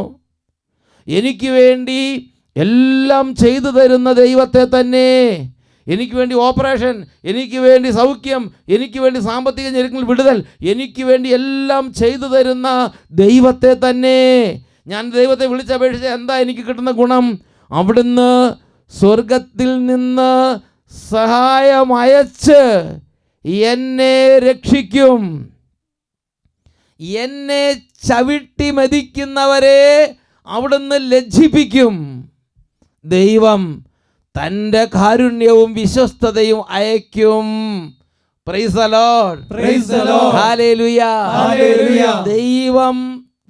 [SPEAKER 1] എനിക്ക് വേണ്ടി എല്ലാം ചെയ്തു തരുന്ന ദൈവത്തെ തന്നെ. എനിക്ക് വേണ്ടി ഓപ്പറേഷൻ, എനിക്ക് വേണ്ടി സൗഖ്യം, എനിക്ക് വേണ്ടി സാമ്പത്തിക ഞെരുക്കൽ വിടുതൽ, എനിക്ക് വേണ്ടി എല്ലാം ചെയ്തു തരുന്ന ദൈവത്തെ തന്നെ ഞാൻ ദൈവത്തെ വിളിച്ചപേക്ഷിച്ച എന്താ എനിക്ക് കിട്ടുന്ന ഗുണം? അവിടുന്ന് സ്വർഗത്തിൽ നിന്ന് സഹായം അയച്ച് എന്നെ രക്ഷിക്കും. എന്നെ ചവിട്ടി മെതിക്കുന്നവരെ അവിടുന്ന് ലജ്ജിപ്പിക്കും. ദൈവം തൻ്റെ കാരുണ്യവും വിശ്വസ്തതയും അയക്കും. Praise the Lord,
[SPEAKER 2] praise the Lord,
[SPEAKER 1] hallelujah,
[SPEAKER 2] hallelujah.
[SPEAKER 1] ദൈവം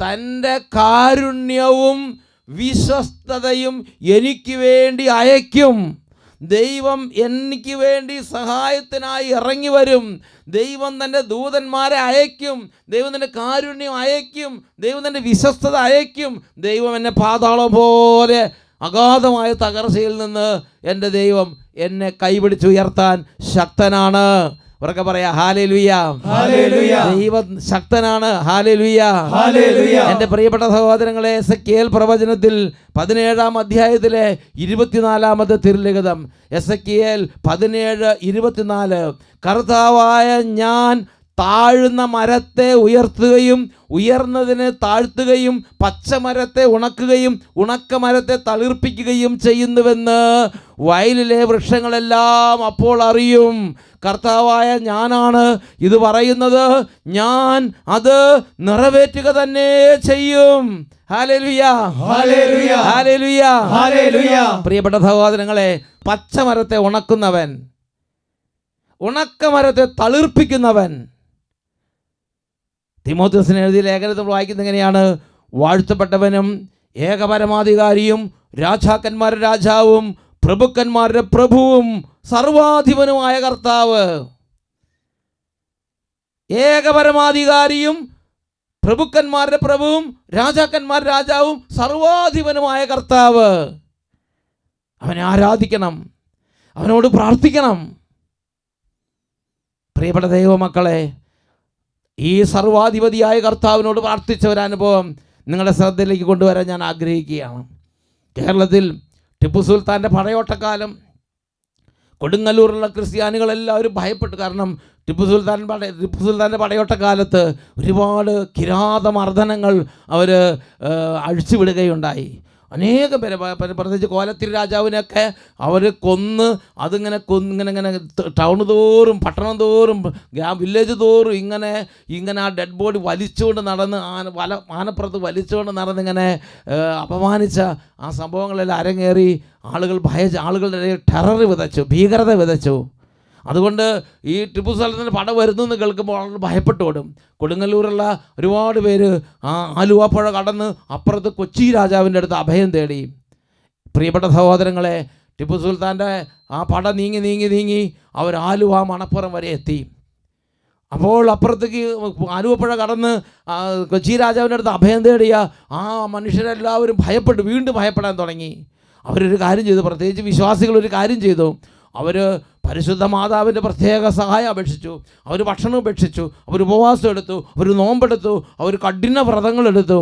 [SPEAKER 1] തൻ്റെ കാരുണ്യവും വിശ്വസ്തതയും എനിക്ക് വേണ്ടി അയക്കും. ദൈവം എനിക്ക് വേണ്ടി സഹായത്തിനായി ഇറങ്ങി വരും. ദൈവം തൻ്റെ ദൂതന്മാരെ അയക്കും. ദൈവം തൻ്റെ കാരുണ്യം അയക്കും. ദൈവം തൻ്റെ വിശ്വസ്തത അയക്കും. ദൈവം എന്നെ പാതാളം പോലെ അഗാധമായ തകർച്ചയിൽ നിന്ന് എൻ്റെ ദൈവം എന്നെ കൈപിടിച്ചുയർത്താൻ ശക്തനാണ്. ഉറക്കെ പറയാ ഹല്ലേലൂയ,
[SPEAKER 2] ഹല്ലേലൂയ.
[SPEAKER 1] ദൈവം ശക്തനാണ്. Hallelujah,
[SPEAKER 2] hallelujah.
[SPEAKER 1] എൻ്റെ പ്രിയപ്പെട്ട സഹോദരങ്ങളെ, എസെക്കിയേൽ പ്രവചനത്തിൽ 17-ാം അധ്യായത്തിലെ 24-ാമത്തെ തിരുലിഖിതം, എസെക്കിയേൽ 17:24, കർത്താവായ ഞാൻ താഴ്ന്ന മരത്തെ ഉയർത്തുകയും ഉയർന്നതിനെ താഴ്ത്തുകയും പച്ചമരത്തെ ഉണക്കുകയും ഉണക്കമരത്തെ തളിർപ്പിക്കുകയും ചെയ്യുന്നുവെന്ന് വയലിലെ വൃക്ഷങ്ങളെല്ലാം അപ്പോൾ അറിയും. കർത്താവായ ഞാനാണ് ഇത് പറയുന്നത്. ഞാൻ അത് നിറവേറ്റുക തന്നെ ചെയ്യും. Hallelujah,
[SPEAKER 2] hallelujah,
[SPEAKER 1] hallelujah,
[SPEAKER 2] hallelujah.
[SPEAKER 1] പ്രിയപ്പെട്ട സഹോദരങ്ങളെ, പച്ചമരത്തെ ഉണക്കുന്നവൻ, ഉണക്കമരത്തെ തളിർപ്പിക്കുന്നവൻ. തിമോഥെയോസിന് എഴുതിയ ലേഖനത്തിൽ വായിക്കുന്നത് എങ്ങനെയാണ്? വാഴ്ത്തപ്പെട്ടവനും ഏകപരമാധികാരിയും രാജാക്കന്മാരുടെ രാജാവും പ്രഭുക്കന്മാരുടെ പ്രഭുവും സർവാധിപനുമായ കർത്താവ്. ഏകപരമാധികാരിയും പ്രഭുക്കന്മാരുടെ പ്രഭുവും രാജാക്കന്മാരുടെ രാജാവും സർവാധിപനുമായ കർത്താവ്. അവനെ ആരാധിക്കണം, അവനോട് പ്രാർത്ഥിക്കണം. പ്രിയപ്പെട്ട ദൈവമക്കളെ, ഈ സർവാധിപതിയായ കർത്താവിനോട് പ്രാർത്ഥിച്ച ഒരു അനുഭവം നിങ്ങളുടെ ശ്രദ്ധയിലേക്ക് കൊണ്ടുവരാൻ ഞാൻ ആഗ്രഹിക്കുകയാണ്. കേരളത്തിൽ ടിപ്പു സുൽത്താൻ്റെ പടയോട്ടക്കാലം കൊടുങ്ങല്ലൂരുള്ള ക്രിസ്ത്യാനികളെല്ലാവരും ഭയപ്പെട്ടു. കാരണം ടിപ്പു സുൽത്താൻ്റെ പടയോട്ടക്കാലത്ത് ഒരുപാട് കിരാതമർദ്ദനങ്ങൾ അവർ അഴിച്ചുവിടുകയുണ്ടായി. അനേകം പേരെ, പ്രത്യേകിച്ച് കോലത്തിരി രാജാവിനെയൊക്കെ അവർ കൊന്ന് അതിങ്ങനെ ഇങ്ങനെ ടൗൺ തോറും പട്ടണം തോറും വില്ലേജ് തോറും ഇങ്ങനെ ആ ഡെഡ് ബോഡി വലിച്ചുകൊണ്ട് നടന്ന് ആനപ്പുറത്ത് വലിച്ചുകൊണ്ട് നടന്നിങ്ങനെ അപമാനിച്ച ആ സംഭവങ്ങളെല്ലാം അരങ്ങേറി. ആളുകളുടെ ഇടയിൽ ടെറർ വിതച്ചു, ഭീകരത വിതച്ചു. അതുകൊണ്ട് ഈ ടിപ്പു സുൽത്താൻ്റെ പട വരുന്നു എന്ന് കേൾക്കുമ്പോൾ ആളുകൾ ഭയപ്പെട്ടോടും. കൊടുങ്ങല്ലൂരുള്ള ഒരുപാട് പേര് ആ ആലുവ പുഴ കടന്ന് അപ്പുറത്ത് കൊച്ചി രാജാവിൻ്റെ അടുത്ത് അഭയം തേടി. പ്രിയപ്പെട്ട സഹോദരങ്ങളെ, ടിപ്പു സുൽത്താൻ്റെ ആ പട നീങ്ങി അവർ ആലുവ മണപ്പുറം വരെ എത്തി. അപ്പോൾ അപ്പുറത്തേക്ക് ആലുവ പുഴ കടന്ന് കൊച്ചി രാജാവിൻ്റെ അടുത്ത് അഭയം തേടിയ ആ മനുഷ്യരെല്ലാവരും വീണ്ടും ഭയപ്പെടാൻ തുടങ്ങി. അവരൊരു കാര്യം ചെയ്തു, പ്രത്യേകിച്ച് വിശ്വാസികളൊരു കാര്യം ചെയ്തു. അവർ പരിശുദ്ധ മാതാവിൻ്റെ പ്രത്യേക സഹായം അപേക്ഷിച്ചു. അവർ ഭക്ഷണം ഉപേക്ഷിച്ചു, അവർ ഉപവാസം എടുത്തു, അവർ നോമ്പെടുത്തു, അവർ കഠിന വ്രതങ്ങളെടുത്തു.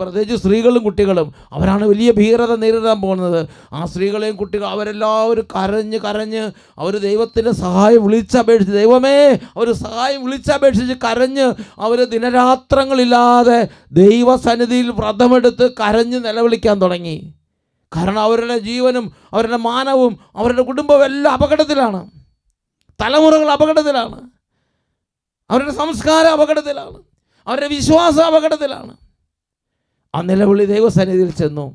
[SPEAKER 1] പ്രത്യേകിച്ച് സ്ത്രീകളും കുട്ടികളും. അവരാണ് വലിയ ഭീകരത നേരിടാൻ പോകുന്നത്. ആ സ്ത്രീകളെയും കുട്ടികളും അവരെല്ലാവരും കരഞ്ഞ് അവർ ദൈവത്തിൻ്റെ സഹായം വിളിച്ചപേക്ഷിച്ച്, ദൈവമേ അവർ സഹായം വിളിച്ചപേക്ഷിച്ച് കരഞ്ഞ് അവർ ദിനരാത്രങ്ങളില്ലാതെ ദൈവസന്നിധിയിൽ വ്രതമെടുത്ത് കരഞ്ഞ് നിലവിളിക്കാൻ തുടങ്ങി. കാരണം അവരുടെ ജീവനും അവരുടെ മാനവും അവരുടെ കുടുംബവും എല്ലാം അപകടത്തിലാണ്. തലമുറകൾ അപകടത്തിലാണ്. അവരുടെ സംസ്കാരം അപകടത്തിലാണ്. അവരുടെ വിശ്വാസം അപകടത്തിലാണ്. ആ നിലവിളി ദൈവസന്നിധിയിൽ ചെന്നു.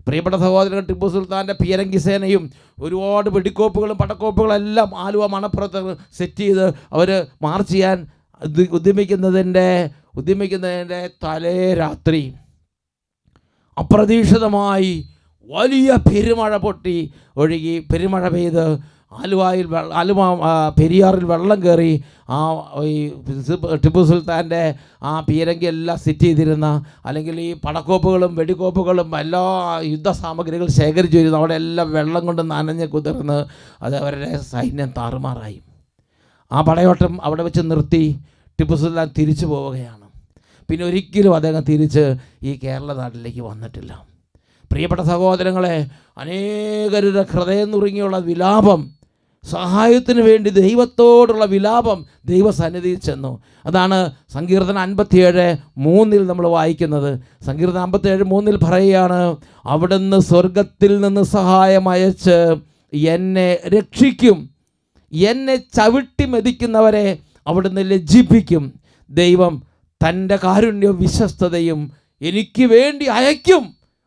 [SPEAKER 1] പ്രിയപ്പെട്ട സഹോദരൻ, ടിപ്പു സുൽത്താൻ്റെ പീരങ്കി സേനയും ഒരുപാട് വെടിക്കോപ്പുകളും പടക്കോപ്പുകളും എല്ലാം ആലുവ മണപ്പുറത്ത് സെറ്റ് ചെയ്ത് അവർ മാർച്ച് ചെയ്യാൻ ഉദ്യമിക്കുന്നതിൻ്റെ തലേ രാത്രി അപ്രതീക്ഷിതമായി വലിയ പെരുമഴ പെയ്ത് ആലുവ പെരിയാറിൽ വെള്ളം കയറി ഈ ടിപ്പു സുൽത്താൻ്റെ പീരങ്കി എല്ലാം സെറ്റ് ചെയ്തിരുന്ന, അല്ലെങ്കിൽ ഈ പടക്കോപ്പുകളും വെടിക്കോപ്പുകളും എല്ലാ യുദ്ധസാമഗ്രികൾ ശേഖരിച്ചു വരുന്നു. അവിടെ എല്ലാം വെള്ളം കൊണ്ട് നനഞ്ഞ് കുതിർന്ന് അത് അവരുടെ സൈന്യം താറുമാറായി. ആ പടയോട്ടം അവിടെ വെച്ച് നിർത്തി ടിപ്പു സുൽത്താൻ തിരിച്ചു പോവുകയാണ്. പിന്നെ ഒരിക്കലും അദ്ദേഹം തിരിച്ച് ഈ കേരള നാട്ടിലേക്ക് വന്നിട്ടില്ല. പ്രിയപ്പെട്ട സഹോദരങ്ങളെ, അനേകരുടെ ഹൃദയം നുറുങ്ങിയുള്ള വിലാപം, സഹായത്തിന് വേണ്ടി ദൈവത്തോടുള്ള വിലാപം ദൈവസന്നിധിയിൽ ചെന്നു. അതാണ് സങ്കീർത്തനം 57:3 നമ്മൾ വായിക്കുന്നത്. സങ്കീർത്തനം 57:3 പറയുകയാണ്, അവിടുന്ന് സ്വർഗത്തിൽ നിന്ന് സഹായം അയച്ച് എന്നെ രക്ഷിക്കും, എന്നെ ചവിട്ടി മെതിക്കുന്നവരെ അവിടുന്ന് ലജ്ജിപ്പിക്കും. ദൈവം തൻ്റെ കാരുണ്യവും വിശ്വസ്തതയും എനിക്ക് വേണ്ടി അയക്കും.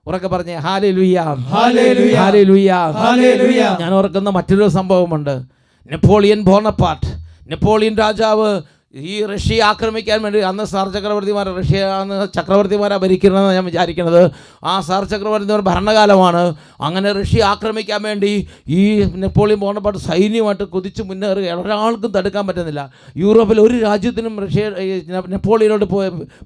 [SPEAKER 1] ഉറക്കെ പറഞ്ഞേ ഹല്ലേലൂയ,
[SPEAKER 2] ഹല്ലേലൂയ,
[SPEAKER 1] ഹല്ലേലൂയ,
[SPEAKER 2] ഹല്ലേലൂയ.
[SPEAKER 1] ഞാൻ ഓർക്കുന്ന മറ്റൊരു സംഭവമുണ്ട്. നെപ്പോളിയൻ ബോണപ്പാർട്ട്, നെപ്പോളിയൻ രാജാവ് ഈ റഷ്യ ആക്രമിക്കാൻ വേണ്ടി, അന്ന് സാർ ചക്രവർത്തിമാരാണ് ഭരിക്കുന്നതെന്ന് ഞാൻ വിചാരിക്കുന്നത്. ആ സാർ ചക്രവർത്തിമാർ ഭരണകാലമാണ്. അങ്ങനെ റഷ്യ ആക്രമിക്കാൻ വേണ്ടി ഈ നെപ്പോളിയൻ ബോണപ്പാർട്ട് സൈന്യമായിട്ട് കുതിച്ച് മുന്നേറുകയാണ്. ഒരാൾക്കും തടുക്കാൻ പറ്റുന്നില്ല. യൂറോപ്പിൽ ഒരു രാജ്യത്തിനും നെപ്പോളിയനോട്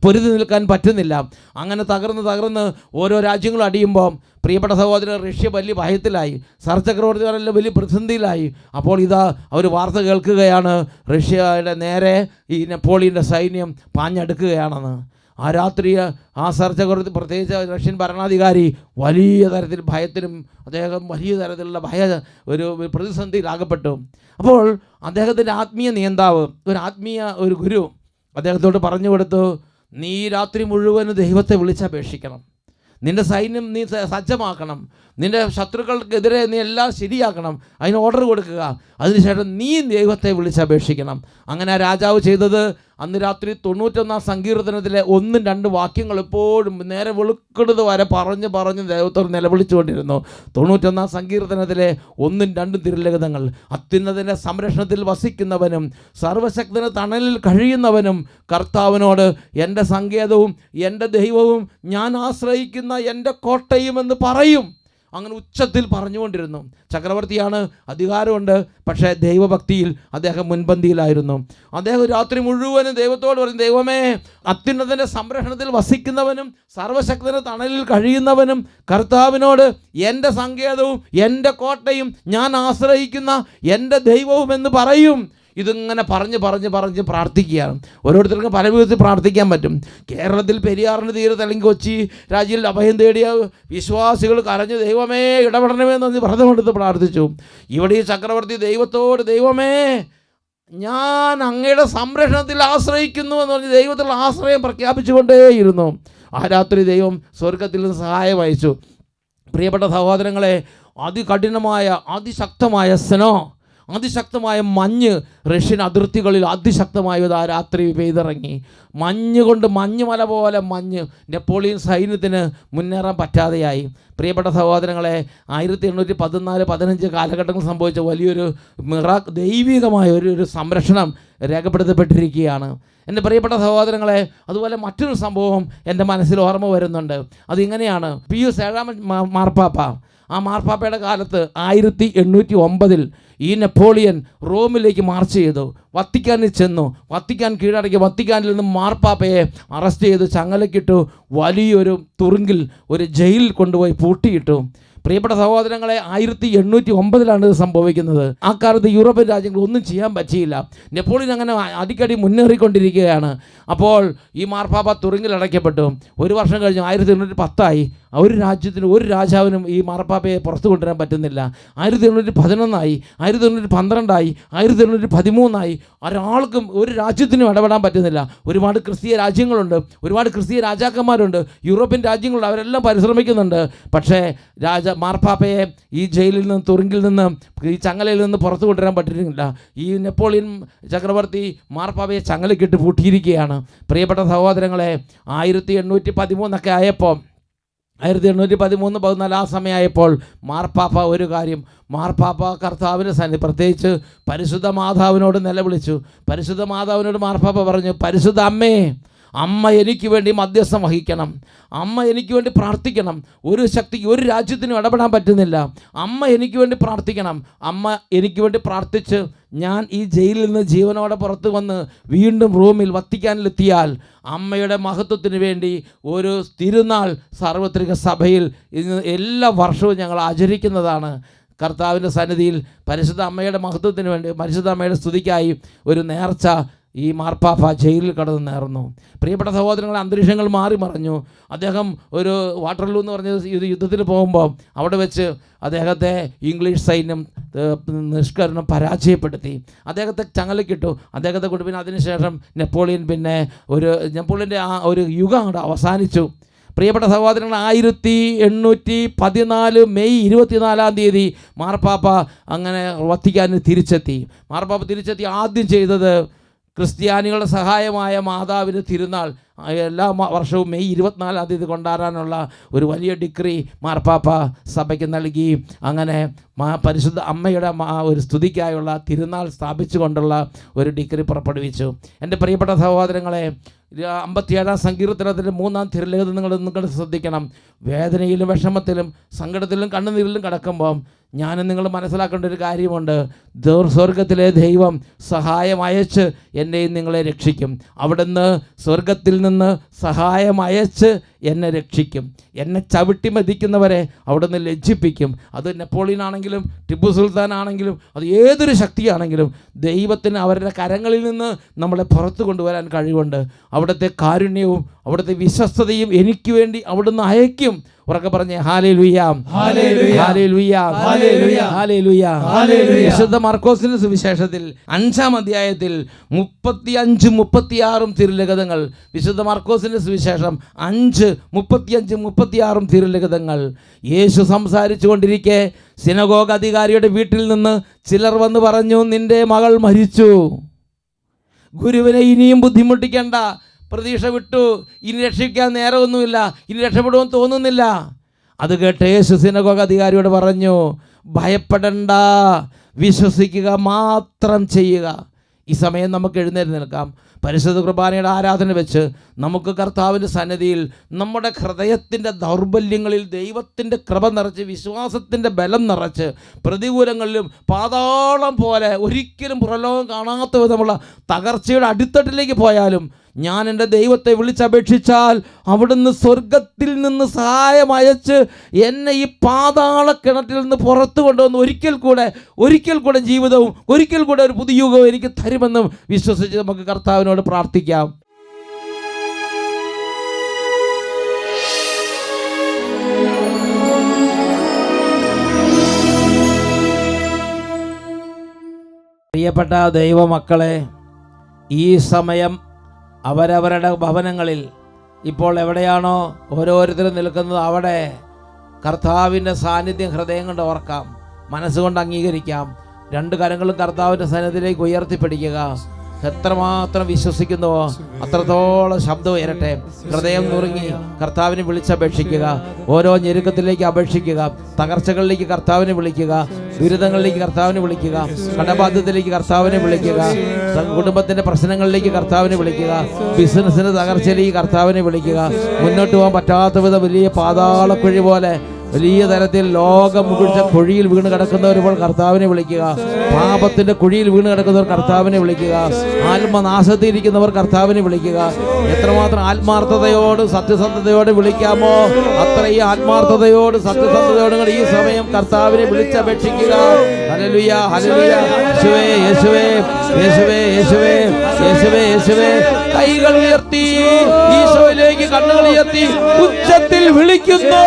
[SPEAKER 1] പൊരുതി നിൽക്കാൻ പറ്റുന്നില്ല. അങ്ങനെ തകർന്ന് ഓരോ രാജ്യങ്ങളും അടിയുമ്പോൾ പ്രിയപ്പെട്ട സഹോദരൻ, റഷ്യ വലിയ ഭയത്തിലായി, സാർ ചക്രവർത്തിമാരെല്ലാം വലിയ പ്രതിസന്ധിയിലായി. അപ്പോൾ ഇതാ അവർ വാർത്ത കേൾക്കുകയാണ്, റഷ്യയുടെ നേരെ ഈ നെപ്പോളിയൻ്റെ സൈന്യം പാഞ്ഞെടുക്കുകയാണെന്ന്. ആ രാത്രി ആ സാർ ചക്രവർത്തി, പ്രത്യേകിച്ച് റഷ്യൻ ഭരണാധികാരി, വലിയ തരത്തിൽ ഭയത്തിനും അദ്ദേഹം വലിയ തരത്തിലുള്ള ഒരു പ്രതിസന്ധിയിലാകപ്പെട്ടു. അപ്പോൾ അദ്ദേഹത്തിൻ്റെ ആത്മീയ നേതാവ്, ഒരു ഗുരു അദ്ദേഹത്തോട് പറഞ്ഞു കൊടുത്തു, നീ രാത്രി മുഴുവനും ദൈവത്തെ വിളിച്ചപേക്ഷിക്കണം, നിൻ്റെ സൈന്യം നീ സജ്ജമാക്കണം, നിൻ്റെ ശത്രുക്കൾക്കെതിരെ നീ എല്ലാം ശരിയാക്കണം, അതിന് ഓർഡർ കൊടുക്കുക, അതിനുശേഷം നീ ദൈവത്തെ വിളിച്ചപേക്ഷിക്കണം. അങ്ങനെ ആ രാജാവ് ചെയ്തത്, അന്ന് രാത്രി 91 സങ്കീർത്തനത്തിലെ 1-2 വാക്യങ്ങൾ എപ്പോഴും നേരെ വെളുക്കുന്നത് വരെ പറഞ്ഞ് ദൈവത്തോട് നിലവിളിച്ചുകൊണ്ടിരുന്നു. 91 സങ്കീർത്തനത്തിലെ 1-2 തിരുലിഖിതങ്ങൾ, അത്യുന്നതൻ്റെ സംരക്ഷണത്തിൽ വസിക്കുന്നവനും സർവശക്തന് തണലിൽ കഴിയുന്നവനും കർത്താവിനോട് എൻ്റെ സങ്കേതവും എൻ്റെ ദൈവവും ഞാൻ ആശ്രയിക്കുന്ന എൻ്റെ കോട്ടയും എന്ന് പറയും. അങ്ങനെ ഉച്ചത്തിൽ പറഞ്ഞുകൊണ്ടിരുന്നു. ചക്രവർത്തിയാണ്, അധികാരമുണ്ട്, പക്ഷേ ദൈവഭക്തിയിൽ അദ്ദേഹം മുൻപന്തിയിലായിരുന്നു. അദ്ദേഹം രാത്രി മുഴുവനും ദൈവത്തോട് പറയും, ദൈവമേ, അത്യുന്നതൻ്റെ സംരക്ഷണത്തിൽ വസിക്കുന്നവനും സർവശക്തന് തണലിൽ കഴിയുന്നവനും കർത്താവിനോട് എൻ്റെ സങ്കേതവും എൻ്റെ കോട്ടയും ഞാൻ ആശ്രയിക്കുന്ന എൻ്റെ ദൈവവും എന്ന് പറയും. ഇതിങ്ങനെ പറഞ്ഞ് പ്രാർത്ഥിക്കുകയാണ്. ഓരോരുത്തർക്കും പല വിധത്തിൽ പ്രാർത്ഥിക്കാൻ പറ്റും. കേരളത്തിൽ പെരിയാറിന് തീരത്ത് അല്ലെങ്കിൽ കൊച്ചി രാജ്യത്തിൽ അഭയം തേടിയ വിശ്വാസികൾ കരഞ്ഞു, ദൈവമേ ഇടപെടണമെന്ന് പറഞ്ഞ് വ്രതമെടുത്ത് പ്രാർത്ഥിച്ചു. ഇവിടെ ഈ ചക്രവർത്തി ദൈവത്തോട്, ദൈവമേ ഞാൻ അങ്ങയുടെ സംരക്ഷണത്തിൽ ആശ്രയിക്കുന്നു എന്ന് പറഞ്ഞ് ദൈവത്തിലുള്ള ആശ്രയം പ്രഖ്യാപിച്ചുകൊണ്ടേയിരുന്നു. ആ രാത്രി ദൈവം സ്വർഗത്തിൽ നിന്ന് സഹായം അയച്ചു. പ്രിയപ്പെട്ട സഹോദരങ്ങളെ, അതികഠിനമായ അതിശക്തമായ അതിശക്തമായ മഞ്ഞ് റഷ്യൻ അതിർത്തികളിൽ അതിശക്തമായത് ആ രാത്രി പെയ്തിറങ്ങി. മഞ്ഞുമല പോലെ മഞ്ഞ് നെപ്പോളിയൻ സൈന്യത്തിന് മുന്നേറാൻ പറ്റാതെയായി. പ്രിയപ്പെട്ട സഹോദരങ്ങളെ, 1814-15 കാലഘട്ടങ്ങൾ സംഭവിച്ച വലിയൊരു ദൈവികമായ ഒരു സംരക്ഷണം രേഖപ്പെടുത്തപ്പെട്ടിരിക്കുകയാണ്. എൻ്റെ പ്രിയപ്പെട്ട സഹോദരങ്ങളെ, അതുപോലെ മറ്റൊരു സംഭവം എൻ്റെ മനസ്സിൽ ഓർമ്മ വരുന്നുണ്ട്. അതിങ്ങനെയാണ്. പിയൂസ് 7 മാർപ്പാപ്പ, ആ മാർപ്പാപ്പയുടെ കാലത്ത് 1809 ഈ നെപ്പോളിയൻ റോമിലേക്ക് മാർച്ച് ചെയ്തു, വത്തിക്കാനിൽ ചെന്നു, വത്തിക്കാൻ കീഴടക്കി. വത്തിക്കാനിൽ നിന്ന് മാർപ്പാപ്പയെ അറസ്റ്റ് ചെയ്ത് ചങ്ങലക്കിട്ടു, വലിയൊരു തുറുങ്കിൽ ഒരു ജയിലിൽ കൊണ്ടുപോയി പൂട്ടിയിട്ടു. പ്രിയപ്പെട്ട സഹോദരങ്ങളെ, 1809 ഇത് സംഭവിക്കുന്നത്. ആ കാലത്ത് യൂറോപ്യൻ രാജ്യങ്ങൾ ഒന്നും ചെയ്യാൻ പറ്റിയില്ല. നെപ്പോളിയൻ അങ്ങനെ അടിക്കടി മുന്നേറിക്കൊണ്ടിരിക്കുകയാണ്. അപ്പോൾ ഈ മാർപ്പാപ്പ തുറുങ്കിൽ അടയ്ക്കപ്പെട്ടു. ഒരു വർഷം കഴിഞ്ഞ് 1810 ഒരു രാജാവിനും ഈ മാർപ്പാപ്പയെ പുറത്തു കൊണ്ടുവരാൻ പറ്റുന്നില്ല. 1811 1812 1813 ഒരാൾക്കും ഒരു രാജ്യത്തിനും ഇടപെടാൻ പറ്റുന്നില്ല. ഒരുപാട് ക്രിസ്തീയ രാജ്യങ്ങളുണ്ട്, ഒരുപാട് ക്രിസ്തീയ രാജാക്കന്മാരുണ്ട്, യൂറോപ്യൻ രാജ്യങ്ങളുണ്ട്, അവരെല്ലാം പരിശ്രമിക്കുന്നുണ്ട്. പക്ഷേ മാർപ്പാപ്പയെ ഈ ജയിലിൽ നിന്ന്, തുറുങ്കിൽ നിന്ന്, ഈ ചങ്ങലയിൽ നിന്ന് പുറത്തു കൊണ്ടുവരാൻ പറ്റിയിട്ടില്ല. ഈ നെപ്പോളിയൻ ചക്രവർത്തി മാർപ്പാപ്പയെ ചങ്ങലക്കിട്ട് പൂട്ടിയിരിക്കുകയാണ്. പ്രിയപ്പെട്ട സഹോദരങ്ങളെ, 1813 ആയപ്പോൾ 1813-14 ആ സമയമായപ്പോൾ മാർപ്പാപ്പ കർത്താവിൻ്റെ സന്നിധി, പ്രത്യേകിച്ച് പരിശുദ്ധ മാതാവിനോട് നിലവിളിച്ചു. പരിശുദ്ധ മാതാവിനോട് മാർപ്പാപ്പ പറഞ്ഞു, പരിശുദ്ധ അമ്മേ, അമ്മ എനിക്ക് വേണ്ടി മധ്യസ്ഥം വഹിക്കണം, അമ്മ എനിക്ക് വേണ്ടി പ്രാർത്ഥിക്കണം. ഒരു ശക്തിക്ക് ഒരു രാജ്യത്തിനും ഇടപെടാൻ പറ്റുന്നില്ല. അമ്മ എനിക്ക് വേണ്ടി പ്രാർത്ഥിക്കണം. അമ്മ എനിക്ക് വേണ്ടി പ്രാർത്ഥിച്ച് ഞാൻ ഈ ജയിലിൽ നിന്ന് ജീവനോടെ പുറത്ത് വന്ന് വീണ്ടും റൂമിൽ വത്തിക്കാനിലെത്തിയാൽ അമ്മയുടെ മഹത്വത്തിന് വേണ്ടി ഒരു തിരുനാൾ സാർവത്രിക സഭയിൽ ഇന്ന് എല്ലാ വർഷവും ഞങ്ങൾ ആചരിക്കുന്നതാണ്. കർത്താവിൻ്റെ സന്നിധിയിൽ പരിശുദ്ധ അമ്മയുടെ മഹത്വത്തിന് വേണ്ടി, പരിശുദ്ധ അമ്മയുടെ സ്തുതിക്കായി ഒരു നേർച്ച ഈ മാർപ്പാപ്പ ജയിലിൽ കടന്ന് നേർന്നു. പ്രിയപ്പെട്ട സഹോദരങ്ങളെ, അന്തരീക്ഷങ്ങൾ മാറി മറിഞ്ഞു. അദ്ദേഹം ഒരു വാട്ടർലൂ എന്ന് പറഞ്ഞ യുദ്ധത്തിൽ പോകുമ്പോൾ അവിടെ വെച്ച് അദ്ദേഹത്തെ ഇംഗ്ലീഷ് സൈന്യം നിഷ്കരണം പരാജയപ്പെടുത്തി. അദ്ദേഹത്തെ ചങ്ങലക്കിട്ടു. അദ്ദേഹത്തെ കൊണ്ട് പിന്നെ അതിനുശേഷം നെപ്പോളിയൻ്റെ ആ ഒരു യുഗം അവിടെ അവസാനിച്ചു. പ്രിയപ്പെട്ട സഹോദരങ്ങൾ, 1814 മെയ് 24 മാർപ്പാപ്പ അങ്ങനെ വത്തിക്കാനിൽ തിരിച്ചെത്തി. മാർപ്പാപ്പ തിരിച്ചെത്തി ആദ്യം ചെയ്തത് ക്രിസ്ത്യാനികളുടെ സഹായമായ മാതാവിന് തിരുനാൾ എല്ലാ വർഷവും മെയ് 24 കൊണ്ടാടാനുള്ള ഒരു വലിയ ഡിഗ്രി മാർപ്പാപ്പ സഭയ്ക്ക് നൽകി. അങ്ങനെ പരിശുദ്ധ അമ്മയുടെ ഒരു സ്തുതിക്കായുള്ള തിരുനാൾ സ്ഥാപിച്ചുകൊണ്ടുള്ള ഒരു ഡിഗ്രി പുറപ്പെടുവിച്ചു. എൻ്റെ പ്രിയപ്പെട്ട സഹോദരങ്ങളെ, 57 സങ്കീർത്തനത്തിൻ്റെ 3-ാം തിരുലേഖനം നിങ്ങൾ ശ്രദ്ധിക്കണം. വേദനയിലും വിഷമത്തിലും സങ്കടത്തിലും കണ്ണുനീരിലും കിടക്കുമ്പം ഞാനും നിങ്ങൾ മനസ്സിലാക്കേണ്ട ഒരു കാര്യമുണ്ട്. സ്വർഗത്തിലെ ദൈവം സഹായം അയച്ച് എന്നെയും നിങ്ങളെ രക്ഷിക്കും. അവിടുന്ന് സ്വർഗത്തിൽ നിന്ന് സഹായം അയച്ച് എന്നെ രക്ഷിക്കും. എന്നെ ചവിട്ടി മതിക്കുന്നവരെ അവിടുന്ന് ലജ്ജിപ്പിക്കും. അത് നെപ്പോളിയൻ ആണെങ്കിലും ടിപ്പു സുൽത്താൻ ആണെങ്കിലും അത് ഏതൊരു ശക്തിയാണെങ്കിലും ദൈവത്തിന് അവരുടെ കരങ്ങളിൽ നിന്ന് നമ്മളെ പുറത്തു കൊണ്ടുവരാൻ കഴിവുണ്ട്. അവിടുത്തെ കാരുണ്യവും അവിടുത്തെ വിശ്വസ്തതയും എനിക്ക് വേണ്ടി അവിടുന്ന് അയക്കും. ഉറക്കെ പറഞ്ഞേ hallelujah, hallelujah, hallelujah, hallelujah, hallelujah. വിശുദ്ധ മാർക്കോസിന്റെ സുവിശേഷത്തിൽ 5-ാം അധ്യായത്തിൽ 35-36 തിരുലിഖിതങ്ങൾ. വിശുദ്ധ മാർക്കോസിന്റെ സുവിശേഷം 5, 35, 36 തിരുലിഖിതങ്ങൾ. യേശു സംസാരിച്ചു കൊണ്ടിരിക്കെ സിനഗോഗ് അധികാരിയുടെ വീട്ടിൽ നിന്ന് ചിലർ വന്ന് പറഞ്ഞു, നിന്റെ മകൾ മരിച്ചു, ഗുരുവിനെ ഇനിയും ബുദ്ധിമുട്ടിക്കേണ്ട, പ്രതീക്ഷ വിട്ടു, ഇനി രക്ഷിക്കാൻ നേരമൊന്നുമില്ല, ഇനി രക്ഷപ്പെടുമെന്ന് തോന്നുന്നില്ല. അത് കേട്ട് യേശു സിനഗോഗ് അധികാരിയോട് പറഞ്ഞു, ഭയപ്പെടണ്ട, വിശ്വസിക്കുക മാത്രം ചെയ്യുക. ഈ സമയം നമുക്ക് എഴുന്നേറ്റ് നിൽക്കാം. പരിശുദ്ധ കുർബാനയുടെ ആരാധന വെച്ച് നമുക്ക് കർത്താവിൻ്റെ സന്നിധിയിൽ നമ്മുടെ ഹൃദയത്തിൻ്റെ ദൗർബല്യങ്ങളിൽ ദൈവത്തിൻ്റെ കൃപ നിറച്ച്, വിശ്വാസത്തിൻ്റെ ബലം നിറച്ച്, പ്രതികൂലങ്ങളിലും പാതാളം പോലെ ഒരിക്കലും പുറലോകം കാണാത്ത വിധമുള്ള തകർച്ചയുടെ അടിത്തട്ടിലേക്ക് പോയാലും ഞാൻ എൻ്റെ ദൈവത്തെ വിളിച്ചപേക്ഷിച്ചാൽ അവിടുന്ന് സ്വർഗത്തിൽ നിന്ന് സഹായം അയച്ച് എന്നെ ഈ പാതാള കിണറ്റിൽ നിന്ന് പുറത്തു കൊണ്ടുവന്ന് ഒരിക്കൽ കൂടെ ജീവിതവും ഒരിക്കൽ കൂടെ ഒരു പുതിയ യുഗവും എനിക്ക് തരുമെന്നും വിശ്വസിച്ച് നമുക്ക് കർത്താവിനോട് പ്രാർത്ഥിക്കാം. പ്രിയപ്പെട്ട ദൈവമക്കളെ, ഈ സമയം അവരവരുടെ ഭവനങ്ങളിൽ ഇപ്പോൾ എവിടെയാണോ ഓരോരുത്തരും നിൽക്കുന്നത് അവിടെ കർത്താവിൻ്റെ സാന്നിധ്യം ഹൃദയം കൊണ്ട് ഓർക്കാം, മനസ്സുകൊണ്ട് അംഗീകരിക്കാം. 2 കരങ്ങളും കർത്താവിൻ്റെ സന്നിധിയിലേക്ക് ഉയർത്തിപ്പിടിക്കുക. എത്രമാത്രം വിശ്വസിക്കുന്നുവോ അത്രത്തോളം ശബ്ദം ഉയരട്ടെ. ഹൃദയം നുറുങ്ങി കർത്താവിനെ വിളിച്ചപേക്ഷിക്കുക. ഓരോ ഞെരുക്കത്തിലേക്ക് അപേക്ഷിക്കുക. തകർച്ചകളിലേക്ക് കർത്താവിനെ വിളിക്കുക. ദുരിതങ്ങളിലേക്ക് കർത്താവിനെ വിളിക്കുക. കടബാധ്യതയിലേക്ക് കർത്താവിനെ വിളിക്കുക. കുടുംബത്തിൻ്റെ പ്രശ്നങ്ങളിലേക്ക് കർത്താവിനെ വിളിക്കുക. ബിസിനസ്സിൻ്റെ തകർച്ചയിലേക്ക് കർത്താവിനെ വിളിക്കുക. മുന്നോട്ട് പോകാൻ പറ്റാത്ത വിധം വലിയ പാതാളക്കുഴി പോലെ വലിയ തരത്തിൽ ലോകം മുഴുവൻ കുഴിയിൽ വീണ് കിടക്കുന്നവർ കർത്താവിനെ വിളിക്കുക. പാപത്തിന്റെ കുഴിയിൽ വീണ് കിടക്കുന്നവർ കർത്താവിനെ വിളിക്കുക. ആത്മനാശത്തിരിക്കുന്നവർ കർത്താവിനെ വിളിക്കുക. എത്രമാത്രം ആത്മാർത്ഥതയോട് സത്യസന്ധതയോട് വിളിക്കാമോ അത്രയും ആത്മാർത്ഥതയോട് സത്യസന്ധതയോടും ഈ സമയം കർത്താവിനെ വിളിച്ചപേക്ഷിക്കുക. Hallelujah, hallelujah. യേശുവേ, യേശുവേ, യേശുവേ, യേശുവേ, യേശുവേ, യേശുവേ. കൈകൾ ഉയർത്തി ഈശോയിലേക്ക് കണ്ണുകൾ ഉയർത്തി ഉച്ചത്തിൽ വിളിക്കുന്നു.